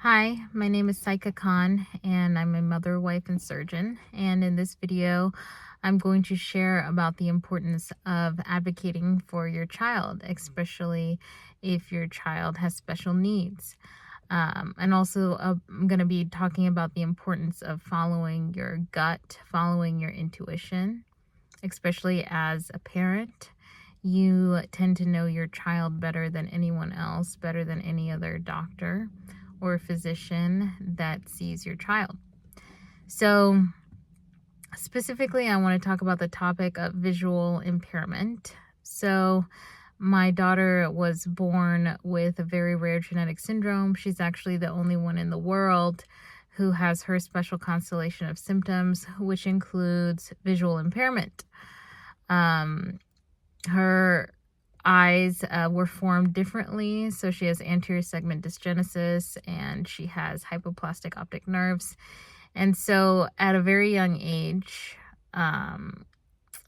Hi, my name is SaiqaKhan, and I'm a mother, wife, and surgeon. And in this video, I'm going to share about the importance of advocating for your child, especially if your child has special needs. And also, I'm going to be talking about the importance of following your gut, following your intuition, especially as a parent. You tend to know your child better than anyone else, better than any other doctor or physician that sees your child. So, specifically, I want to talk about the topic of visual impairment. So, my daughter was born with a very rare genetic syndrome. She's actually the only one in the world who has her special constellation of symptoms, which includes visual impairment. Her eyes were formed differently. So she has anterior segment dysgenesis and she has hypoplastic optic nerves. And so at a very young age,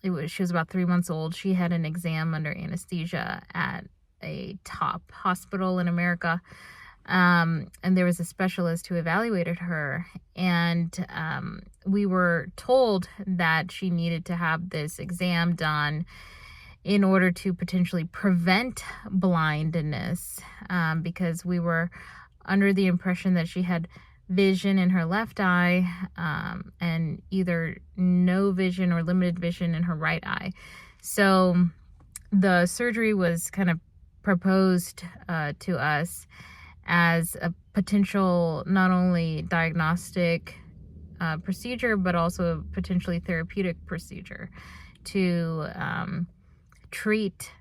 she was about 3 months old. She had an exam under anesthesia at a top hospital in America. And there was a specialist who evaluated her. And we were told that she needed to have this exam done in order to potentially prevent blindness, because we were under the impression that she had vision in her left eye, and either no vision or limited vision in her right eye. So the surgery was kind of proposed to us as a potential not only diagnostic procedure, but also a potentially therapeutic procedure to treat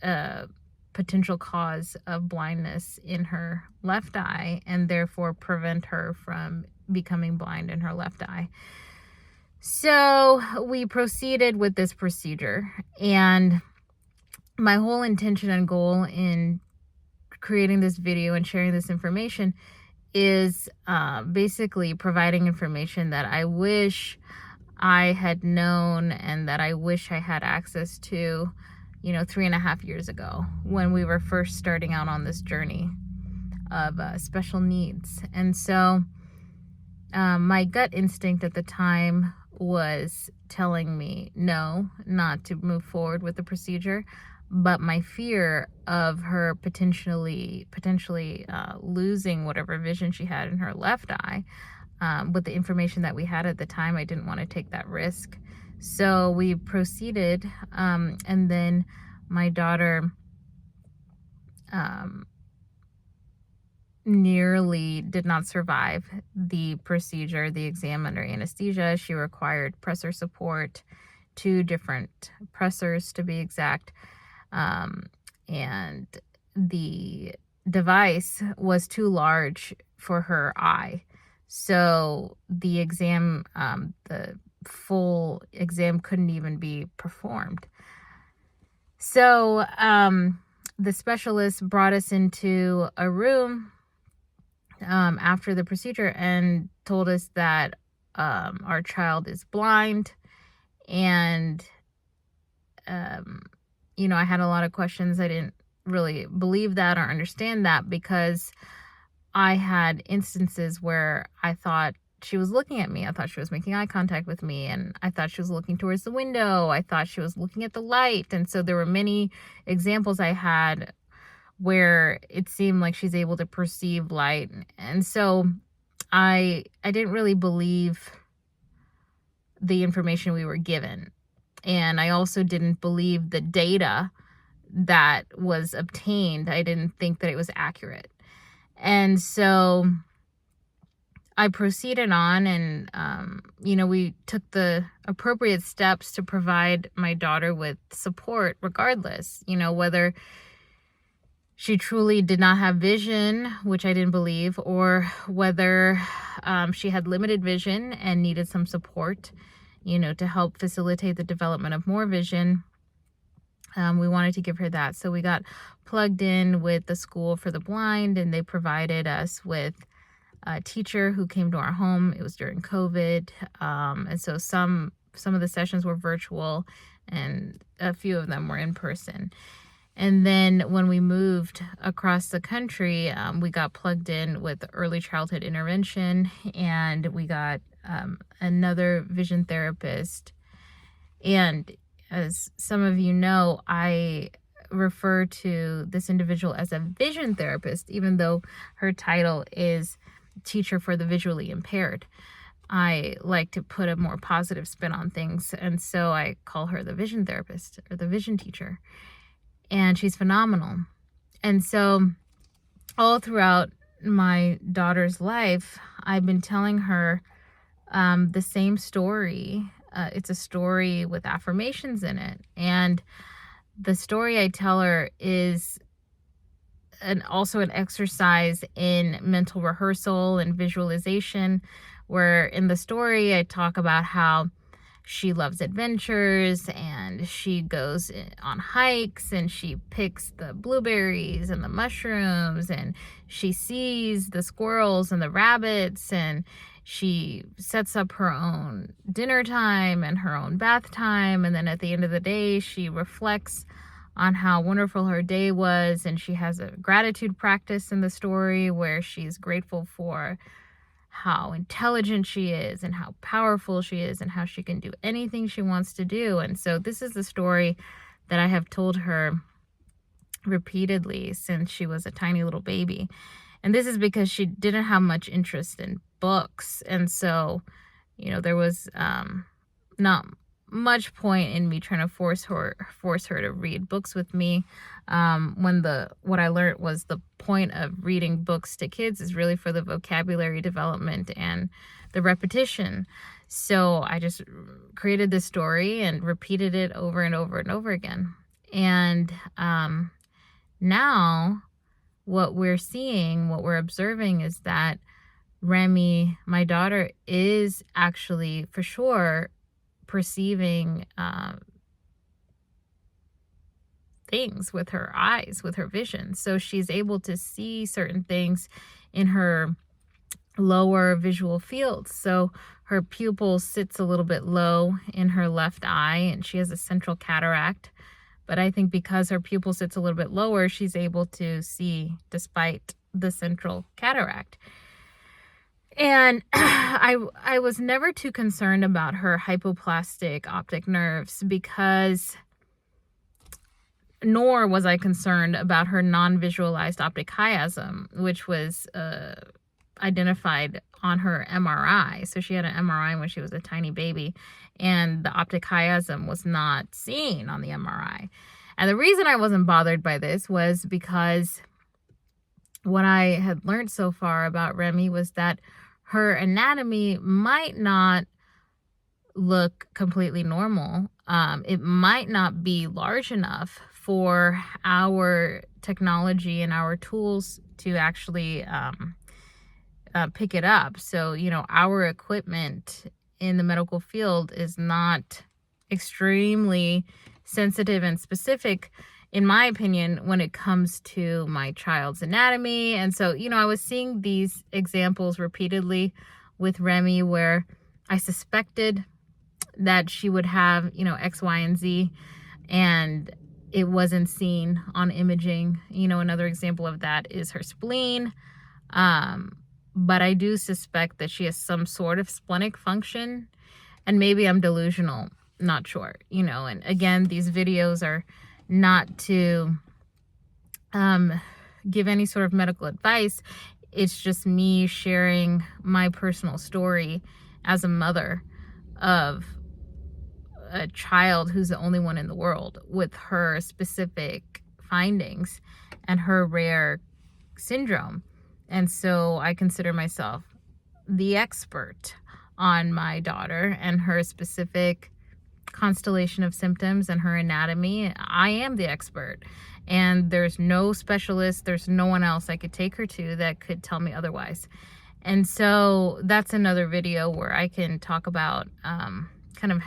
a potential cause of blindness in her left eye and therefore prevent her from becoming blind in her left eye. So we proceeded with this procedure, and my whole intention and goal in creating this video and sharing this information is basically providing information that I wish I had known and that I wish I had access to, 3.5 years ago when we were first starting out on this journey of special needs. And so my gut instinct at the time was telling me no, not to move forward with the procedure, but my fear of her potentially losing whatever vision she had in her left eye, with the information that we had at the time, I didn't want to take that risk. So we proceeded, and then my daughter nearly did not survive the procedure, the exam under anesthesia. She required pressor support, 2 different pressors to be exact, and the device was too large for her eye. So the exam, the full exam couldn't even be performed. So the specialist brought us into a room after the procedure and told us that our child is blind. And, I had a lot of questions. I didn't really believe that or understand that, because I had instances where I thought she was looking at me. I thought she was making eye contact with me, and I thought she was looking towards the window. I thought she was looking at the light. And so there were many examples I had where it seemed like she's able to perceive light. And so I didn't really believe the information we were given. And I also didn't believe the data that was obtained. I didn't think that it was accurate. And so I proceeded on, and, we took the appropriate steps to provide my daughter with support regardless, whether she truly did not have vision, which I didn't believe, or whether she had limited vision and needed some support, to help facilitate the development of more vision. We wanted to give her that. So we got plugged in with the School for the Blind, and they provided us with a teacher who came to our home. It was during COVID. And so some of the sessions were virtual and a few of them were in person. And then when we moved across the country, we got plugged in with early childhood intervention, and we got another vision therapist. And as some of you know, I refer to this individual as a vision therapist, even though her title is teacher for the visually impaired. I like to put a more positive spin on things, and so I call her the vision therapist or the vision teacher. And she's phenomenal. And so all throughout my daughter's life, I've been telling her the same story. It's a story with affirmations in it. And the story I tell her is also an exercise in mental rehearsal and visualization, where in the story I talk about how she loves adventures and she goes on hikes and she picks the blueberries and the mushrooms and she sees the squirrels and the rabbits, and she sets up her own dinner time and her own bath time, and then at the end of the day she reflects on how wonderful her day was, and she has a gratitude practice in the story where she's grateful for how intelligent she is and how powerful she is and how she can do anything she wants to do. And so this is the story that I have told her repeatedly since she was a tiny little baby. And this is because she didn't have much interest in books. And so, there was not much point in me trying to force her to read books with me. What I learned was the point of reading books to kids is really for the vocabulary development and the repetition. So I just created this story and repeated it over and over and over again. And now what we're observing is that Remy, my daughter, is actually for sure perceiving things with her eyes, with her vision. So she's able to see certain things in her lower visual fields. So her pupil sits a little bit low in her left eye, and she has a central cataract. But I think because her pupil sits a little bit lower, she's able to see despite the central cataract. And I was never too concerned about her hypoplastic optic nerves, nor was I concerned about her non-visualized optic chiasm, which was identified on her MRI. So she had an MRI when she was a tiny baby, and the optic chiasm was not seen on the MRI. And the reason I wasn't bothered by this was because what I had learned so far about Remy was that her anatomy might not look completely normal. It might not be large enough for our technology and our tools to actually pick it up. So, our equipment in the medical field is not extremely sensitive and specific, in my opinion, when it comes to my child's anatomy. And so, I was seeing these examples repeatedly with Remy where I suspected that she would have, X, Y, and Z, and it wasn't seen on imaging. Another example of that is her spleen. But I do suspect that she has some sort of splenic function, and maybe I'm delusional, not sure, and again, these videos are not to give any sort of medical advice. It's just me sharing my personal story as a mother of a child who's the only one in the world with her specific findings and her rare syndrome. And so I consider myself the expert on my daughter and her specific constellation of symptoms and her anatomy. I am the expert, and there's no specialist, there's no one else I could take her to that could tell me otherwise. And so that's another video where I can talk about kind of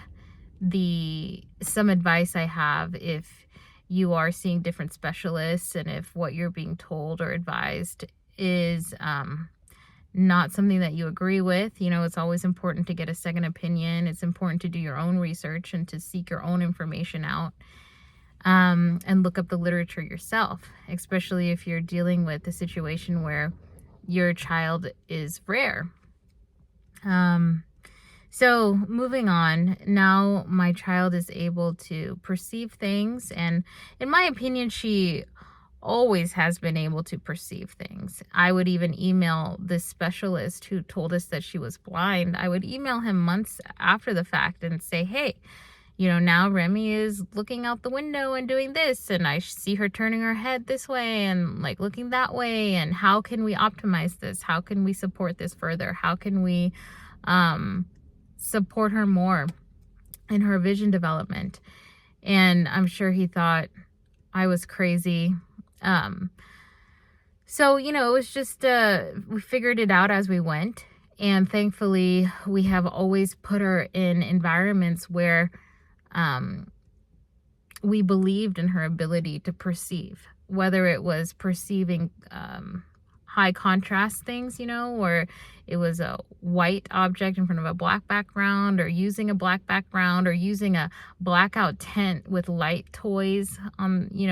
some advice I have if you are seeing different specialists, and if what you're being told or advised is not something that you agree with. It's always important to get a second opinion. It's important to do your own research and to seek your own information out. and look up the literature yourself, especially if you're dealing with a situation where your child is rare. So moving on, now my child is able to perceive things, and in my opinion, she always has been able to perceive things. I would even email this specialist who told us that she was blind. I would email him months after the fact and say, hey, now Remy is looking out the window and doing this, and I see her turning her head this way and like looking that way. And how can we optimize this? How can we support this further? How can we support her more in her vision development? And I'm sure he thought I was crazy. So, it was just, we figured it out as we went. And thankfully, we have always put her in environments where we believed in her ability to perceive, whether it was perceiving high contrast things, or it was a white object in front of a black background, or using a black background, or using a blackout tent with light toys.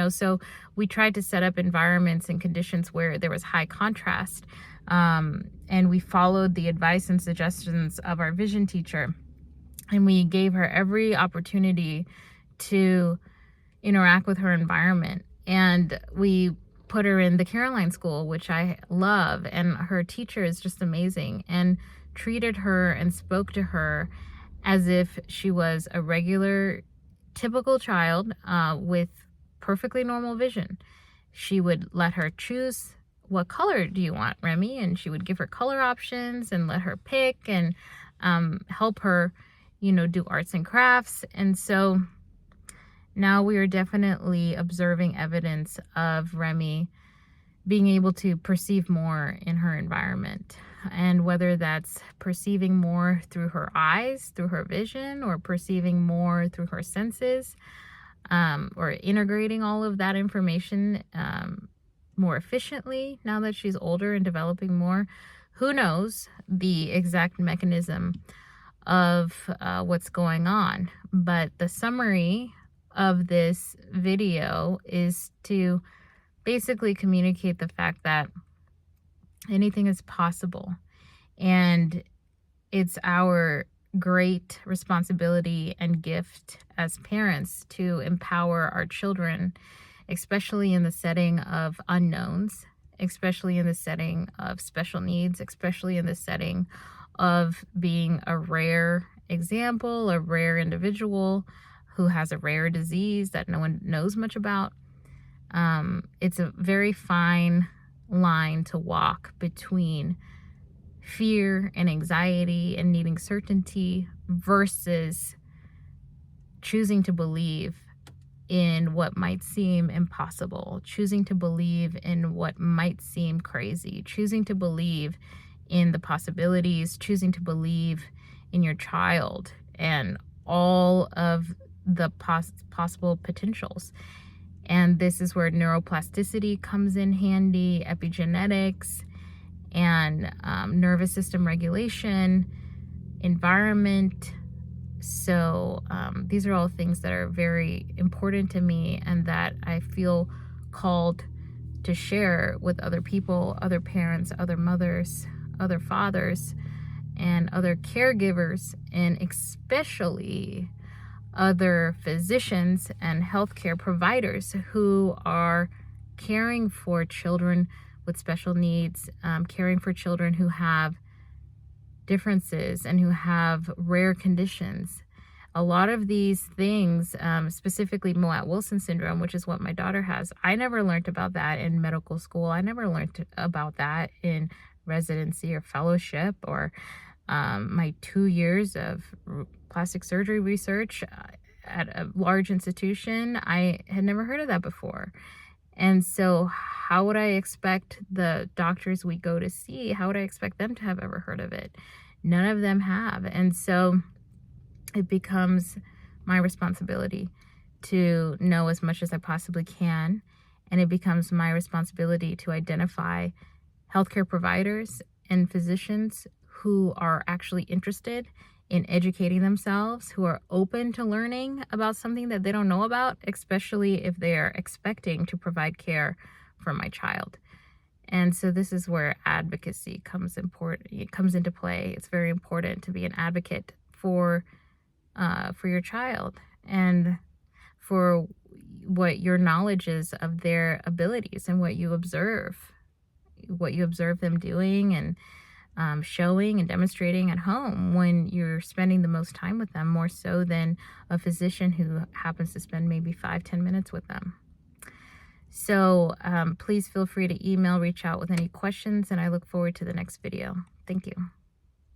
So we tried to set up environments and conditions where there was high contrast. And we followed the advice and suggestions of our vision teacher. And we gave her every opportunity to interact with her environment. And we put her in the Caroline School, which I love. And her teacher is just amazing, and treated her and spoke to her as if she was a regular, typical child with perfectly normal vision. She would let her choose, what color do you want, Remy? And she would give her color options and let her pick, and help her do arts and crafts. And so now we are definitely observing evidence of Remy being able to perceive more in her environment. And whether that's perceiving more through her eyes, through her vision, or perceiving more through her senses, or integrating all of that information more efficiently now that she's older and developing more, who knows the exact mechanism of what's going on. But the summary of this video is to basically communicate the fact that anything is possible, and it's our great responsibility and gift as parents to empower our children, especially in the setting of unknowns, especially in the setting of special needs, especially in the setting of being a rare example, a rare individual who has a rare disease that no one knows much about. It's a very fine line to walk between fear and anxiety and needing certainty versus choosing to believe in what might seem impossible, choosing to believe in what might seem crazy, choosing to believe in the possibilities, choosing to believe in your child and all of the possible potentials. And this is where neuroplasticity comes in handy, epigenetics, and nervous system regulation, environment. So these are all things that are very important to me, and that I feel called to share with other people, other parents, other mothers, other fathers, and other caregivers, and especially other physicians and healthcare providers who are caring for children with special needs, caring for children who have differences and who have rare conditions. A lot of these things, specifically Moat-Wilson syndrome, which is what my daughter has, I never learned about that in medical school. I never learned about that in residency or fellowship, or my 2 years of plastic surgery research at a large institution. I had never heard of that before. And so how would I expect the doctors we go to see, how would I expect them to have ever heard of it? None of them have. And so it becomes my responsibility to know as much as I possibly can. And it becomes my responsibility to identify healthcare providers and physicians who are actually interested in educating themselves, who are open to learning about something that they don't know about, especially if they are expecting to provide care for my child. And so this is where advocacy comes into play. It's very important to be an advocate for your child and for what your knowledge is of their abilities and what you observe them doing and showing and demonstrating at home when you're spending the most time with them, more so than a physician who happens to spend maybe 5-10 minutes with them. So please feel free to email, reach out with any questions, and I look forward to the next video. Thank you.